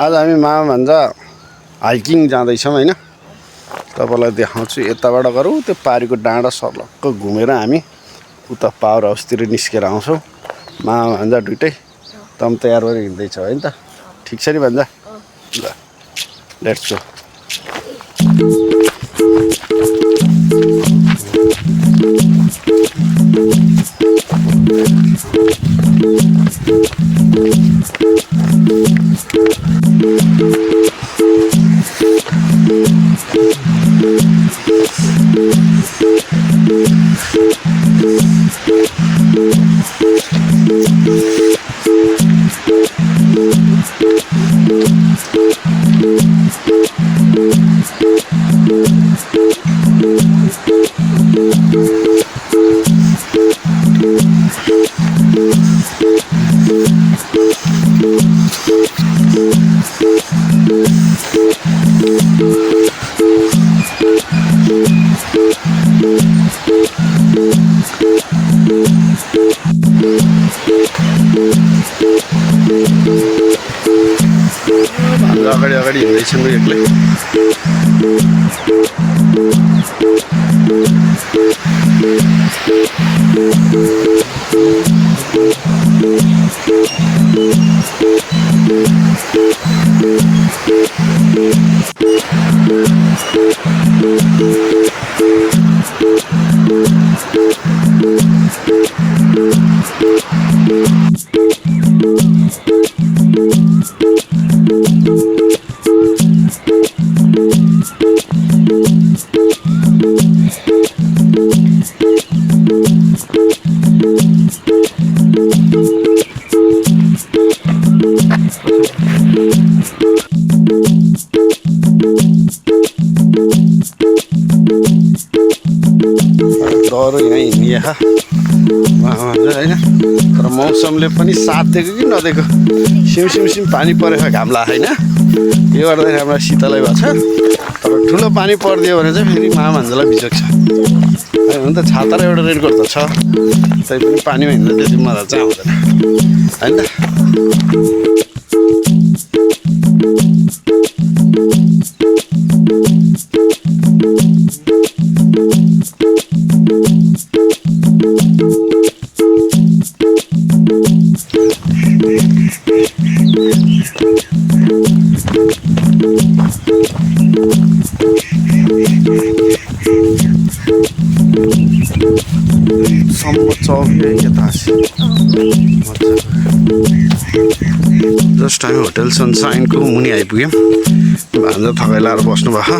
आज हामी मामाभान्जा हाइकिङ जाँदैछौँ हैन। तपाईलाई देखाउँछु। यताबाट गरौँ त्यो पारीको डाँडा सर्लक्क घुमेर हामी उता पावर हाउसतिर निस्केर आउँछौँ। मामाभान्जा दुइटै तम तयार भएर हिँड्दैछ हैन त। ठीक छ नि भान्जा? ल लेट्स गो। अगाडि हिँड्दैछु म एक्लै। डह्रो यहाँ हिँडिया होइन। तर मौसमले पनि साथ दिएको कि नदिएको, सिम पानी परेको घाम लाग्यो होइन। यो गर्दाखेरि हामीलाई शीतलै भएको छ। तर ठुलो पानी परिदियो भने चाहिँ फेरि मामाभान्जालाई बिजोग छ। हुन त छाता र एउटा रेनकोट त छ, तै पनि पानीमा हिँड्दा त्यति मजा चाहिँ आउँदैन होइन त। जस्ट हामी होटल सनसाइनको मुनि आइपुग्यौँ। भान्जा थकाइ लाएर बस्नु भएको।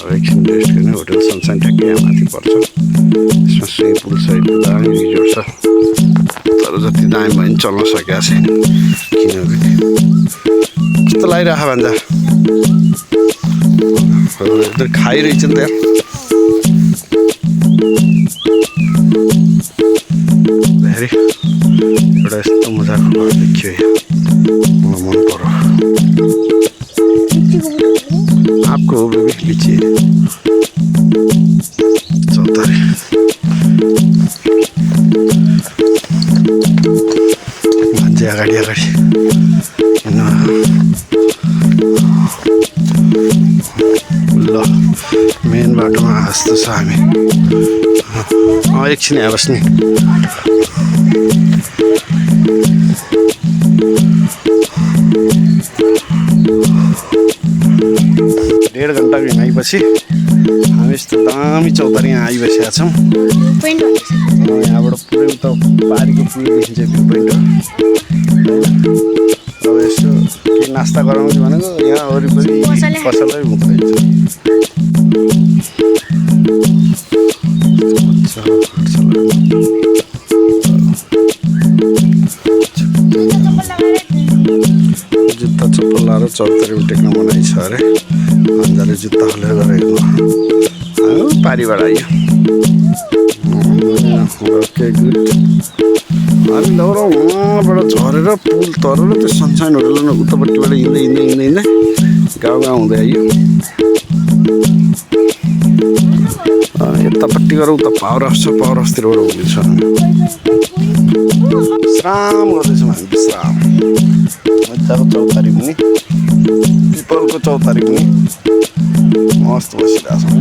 अब एकछिन रेस्ट गर्ने। होटल सनसाइन ठ्याक्कै यहाँ माथि पर्छ। यसमा स्विमिङ पुल सहित दामी रिजोर्ट छ। तर जति दामी भयो नि चल्न सकेको छैन। किनभने कस्तो लागिरहेको भान्जा? इधर खाइरहेछ नि त यार। एउटा यस्तो मजाको घर देखियो यहाँ, मलाई मन पर्यो। आपको हो बेबी लिची चौतारी। मान्छे अगाडि ल मेन बाटोमा जस्तो छ हामी। एकछिन यहाँ बस्ने। 1.5 घन्टाको हिँडाइपछि हामी यस्तो दामी चौतारी यहाँ आइबसेका छौँ। यहाँबाट पुरै उता पारीको पुरै देखिन्छ भ्यू पोइन्ट हो। अब यसो केही नास्ता गराउँछु भनेको यहाँ वरिपरि पसलै हुँदैन। जुत्ता चप्पल लाएर चौतारीमा टेक्न मनाइ छ अरे। भान्जाले जुत्ता खोलेर गरेको पारीबाट आयो। Okay good. हामी लौरा वहाँबाट झरेर पुल तरेर त्यो सनसाइन होटल उतापट्टिबाट हिँड्दै गाउँ हुँदै आयो। यतापट्टि गएर उता पावर हाउस छ पावर हाउसतिरबाट हुनेछ विश्राम गर्दैछौँ हामी विश्राम मजाको चौतारी मुनि पिपलको चौतारी मुनि मस्त बसिरहेको छौँ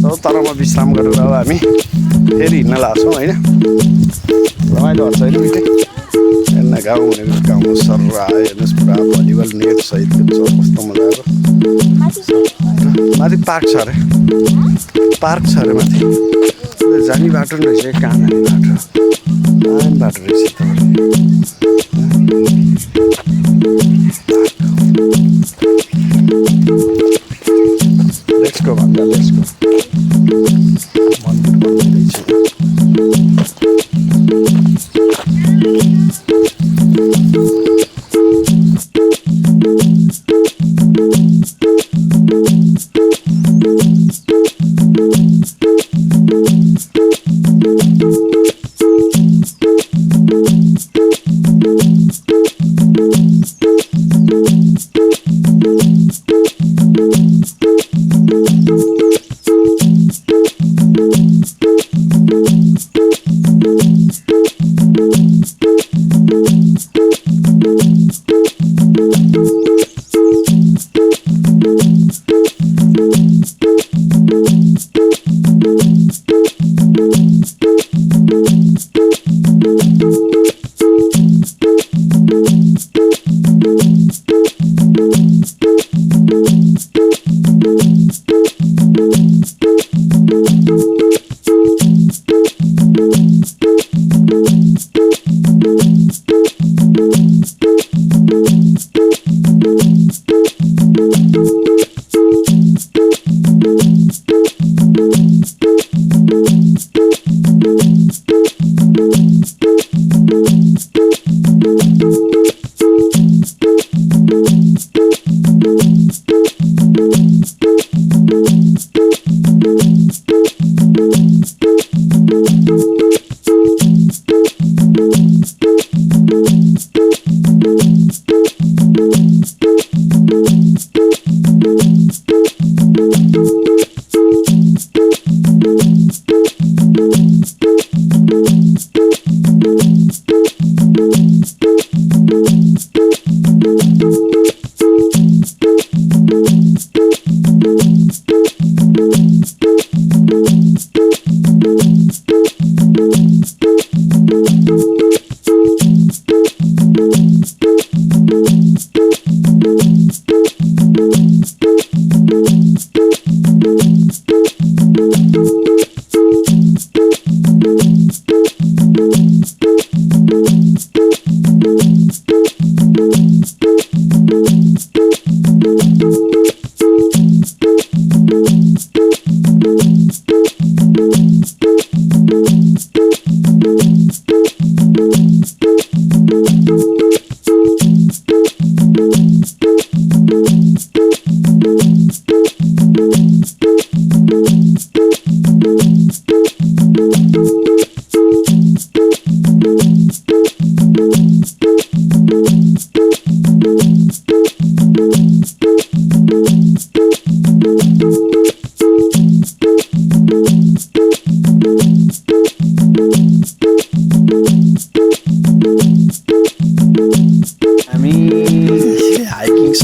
चौतारामा विश्राम गरेर अब हामी फेरि हिँड्न लाग्छौँ होइन रमाइलो हुन्छ होइन मिठै हेर्न गाउँ भनेको गाउँ सर आयो हेर्नुहोस् पुरा भलिबल नेट सहितको छ कस्तो मजाको माथि पार्क छ अरे माथि जाने बाटो रहेछ कहाँ जाने बाटो रहेछ लेट्स गो भन्दा लेट्स गो मन्दिर बनिँदैछ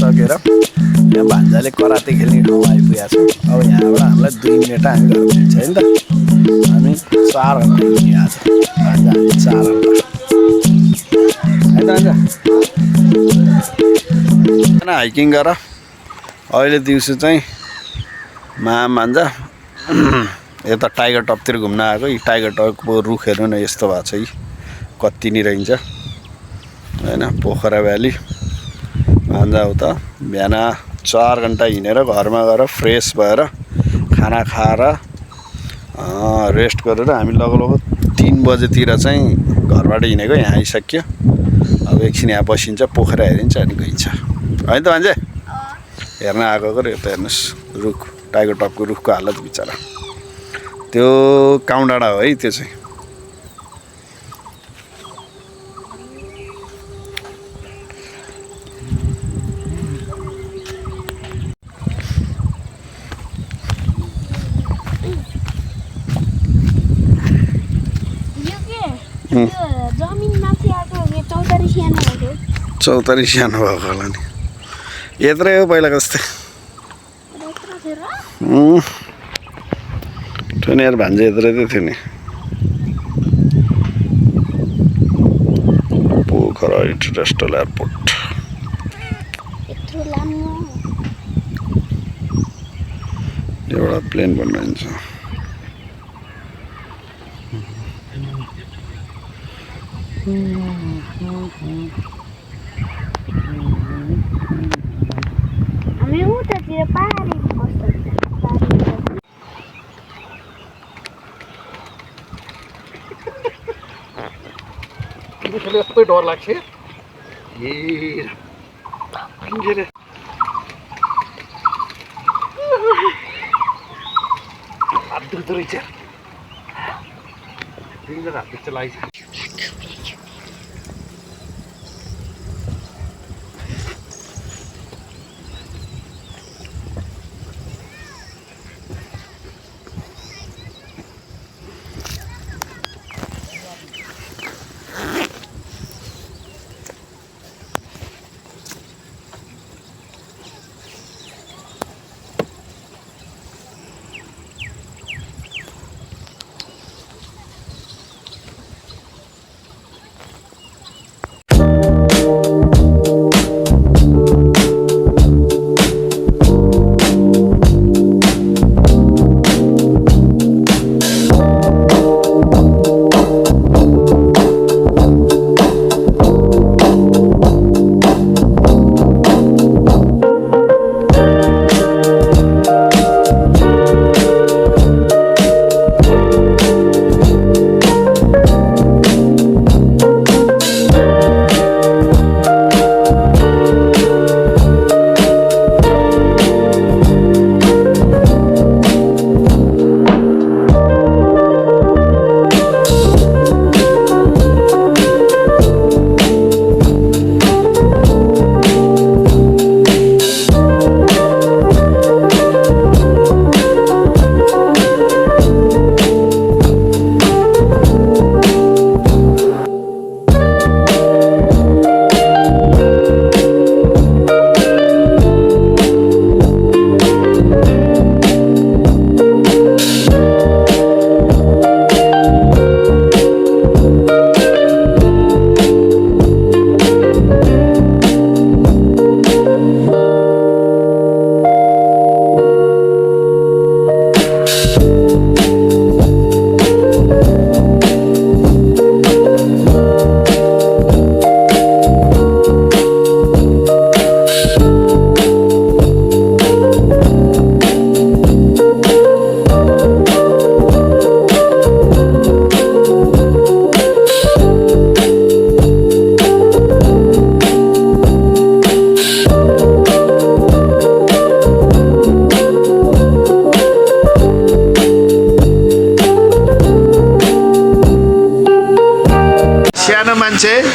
सकेर यहाँ भान्जाले कराते खेल्ने ठाउँ आइपुगेका छौँ। अब यहाँबाट हामीलाई 2 मिनट हामी घर पुग्छ नि त। हामी 4 घन्टा हिँडिरहेको छ भान्जा, हामी 4 घन्टा होइन हाइकिङ गर। अहिले दिउँसो चाहिँ भान्जा यता टाइगर टपतिर घुम्न आएको। यी टाइगर टपको रुख हेर्नु न यस्तो भएको छ। यी कति नि रहन्छ होइन। पोखरा भ्याली भान्जा उता बिहान 4 घन्टा हिँडेर घरमा गएर फ्रेस भएर खाना खाएर रेस्ट गरेर हामी लगभग 3 बजेतिर चाहिँ घरबाट हिँडेको यहाँ आइसक्यो। अब एकछिन यहाँ बसिन्छ, पोखरा हेरिन्छ अनि गइन्छ होइन त भान्जे। हेर्न आएको यो त हेर्नुहोस् रुख। टाइगर टपको रुखको हालत बिचरा त्यो काउँ डाँडा हो है त्यो चाहिँ चौतारी सानो भएको होला नि यत्रै हो पहिलाको जस्तै ठुनेर भान्जे यत्रै त थियो नि पोखरा इन्टरनेसनल एयरपोर्ट एउटा प्लेन बनाइन्छ हामी उतातिर पाहाडी बस्छ यस्तै डर लाग्छ ए हात दुख्दो रहेछ हात दुख्छ लाग्छ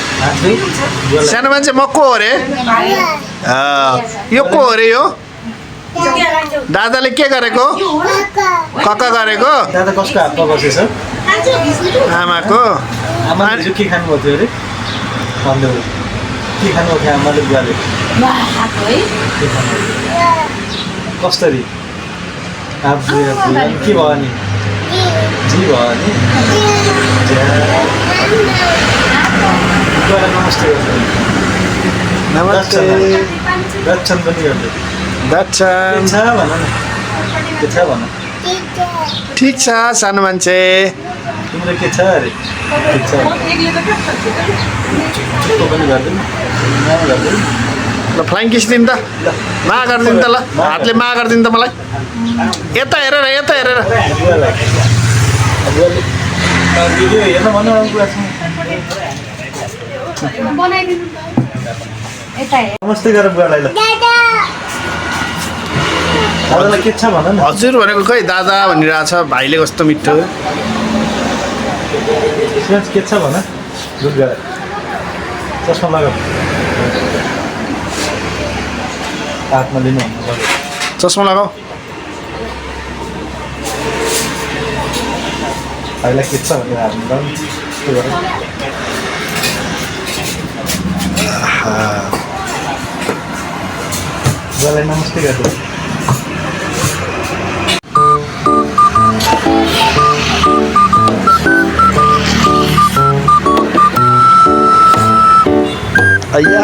सानो मान्छे म को हो रे यो को हो रे यो दादाले के गरेको कक्का गरेको दादा कसको हातमा बसेछ आमाको आमाले के खानुभएको थियो अरे भन्दै के खानुभएको थियो आमाले बुवाले कसरी के भयो नि जी भयो नि नमस्ते नमस्ते दर्शन पनि गर्दै दर्शन छ भन न के छ भन ठिक छ सानो मान्छे तिम्रो के छ अरे ठिक छ चुप्पो पनि गर्दैन गर्दैन ल फ्लाइङ किस दिन त मा गरिदिनु त ल हातले मा गरिदिनु त मलाई यता हेरेर भिडियो हेर्न भन नमस्ते गर बुवालाई ल दादालाई के छ भन न हजुर भनेको खै दादा भनिरहेछ भाइले कस्तो मिठो सुरज के छ भन दुध गरेर चस्मा लगाऊ हातमा लिनु चस्मा लगाऊ भाइलाई के छ भनेर हातमा लगाऊ के गर बुवालाई नमस्ते गर्छु अय्या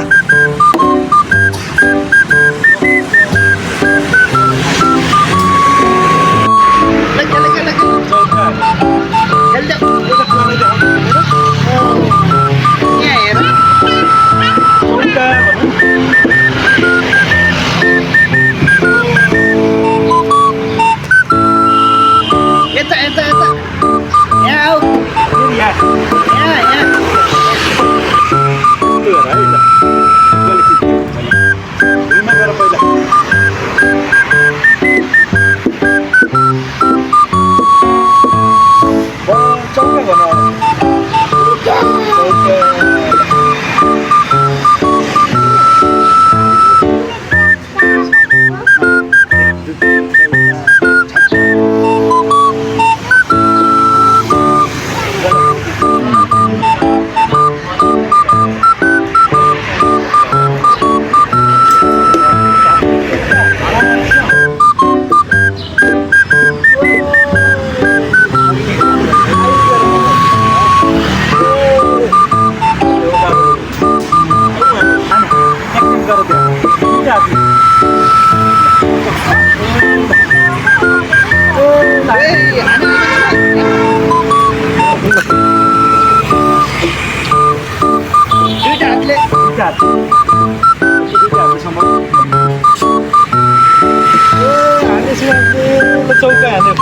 चौका हान्यो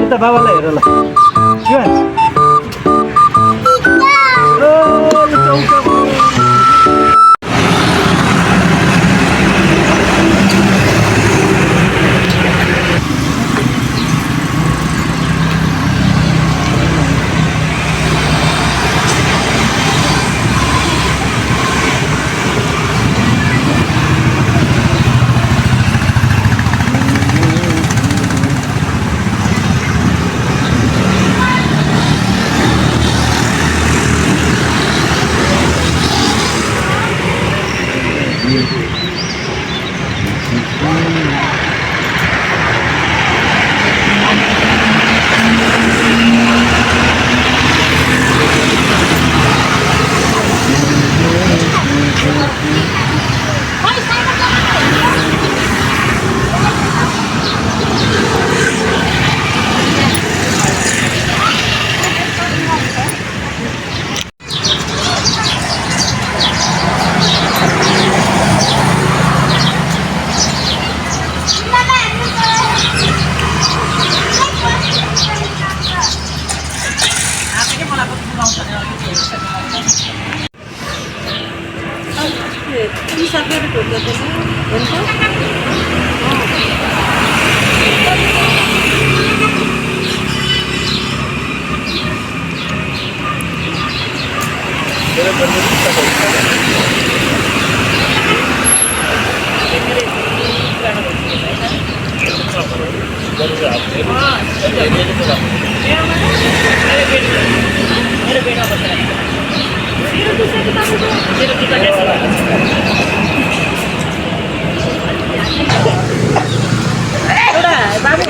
यता बाबालाई हेर ल के भन्छ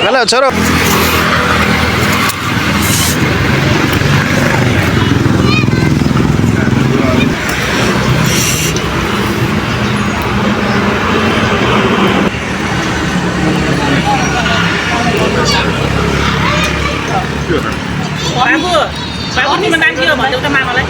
हेलो छोरो बाबु तिम्रो नाम के हो भन्देऊ त मामालाई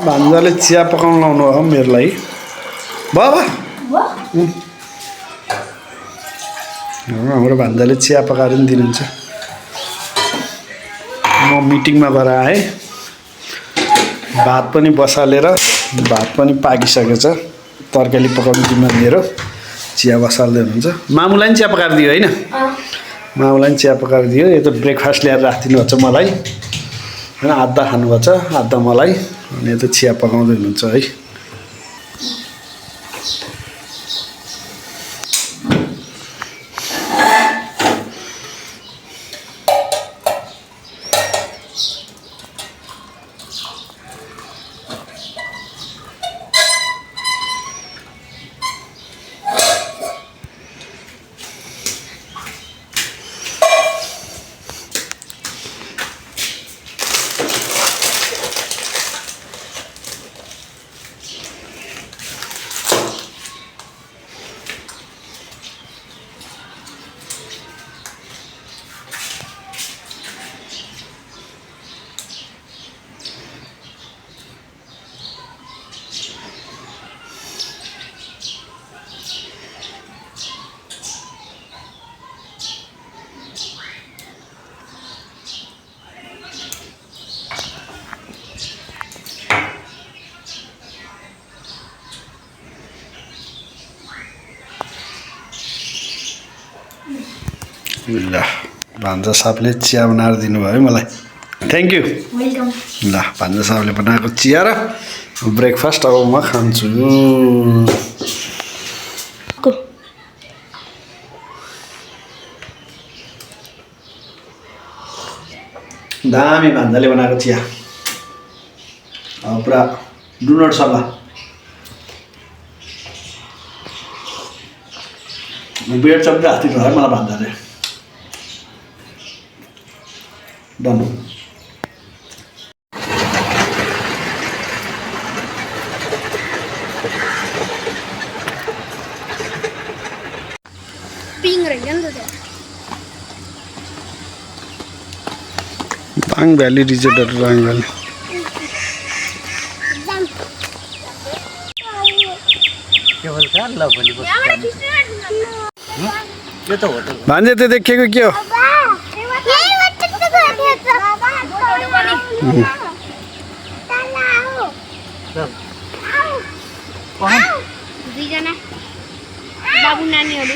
भान्जाले चिया पकाउनु लाउनु हो मेरो लागि बाबा हाम्रो भान्जाले चिया पकाएर पनि दिनुहुन्छ म मिटिङमा गएर आएँ भात पनि बसालेर भात पनि पाकिसकेछ तरकारी पकाउनु जिम्मा मेरो चिया बसाल्दै हुनुहुन्छ मामुलाई पनि चिया पकाएर दियो होइन मामुलाई पनि चिया पकाएर दियो यो त ब्रेकफास्ट ल्याएर राखिदिनु भएको छ मलाई होइन आधा खानुभएको छ आधा मलाई अनि यो त चिया पकाउँदै हुनुहुन्छ है ल भान्जा साहबले चिया बनाएर दिनुभयो है मलाई थ्याङ्क यू वेलकम ल भान्जा साहबले बनाएको चिया र ब्रेकफास्ट अब म खान्छु दामी भान्जाले बनाएको चिया अब पुरा डुनट सल्लाह बेड चम्पी हातिदिनु है मलाई भान्जाले डन पिङ रहेछ नि त ताङ भ्याली रिजोर्टहरू ताङ भ्याली भान्जे त्यो देखेको के हो दुईजना बाबु नानीहरू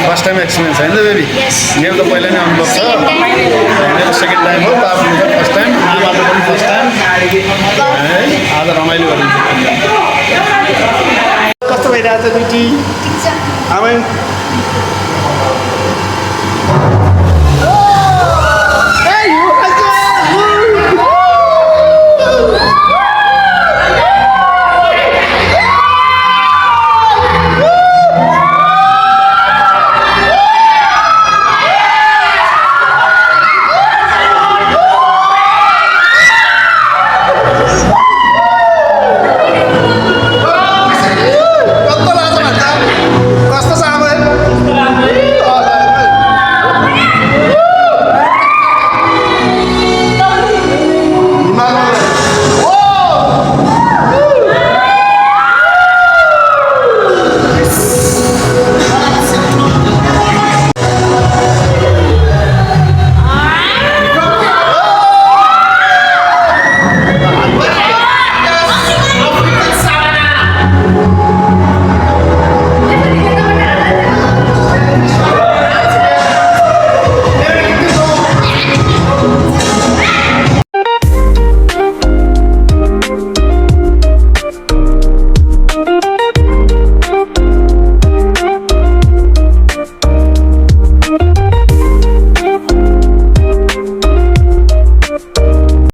फर्स्ट टाइम एक्सपिरियन्स होइन त बेबी मेरो त पहिला नै अनुभव छ मेरो सेकेन्ड टाइम हो बाबु फर्स्ट टाइम आमाले पनि फर्स्ट टाइम है आज रमाइलो गरिन्छ कस्तो भइरहेको छ बेटी आमा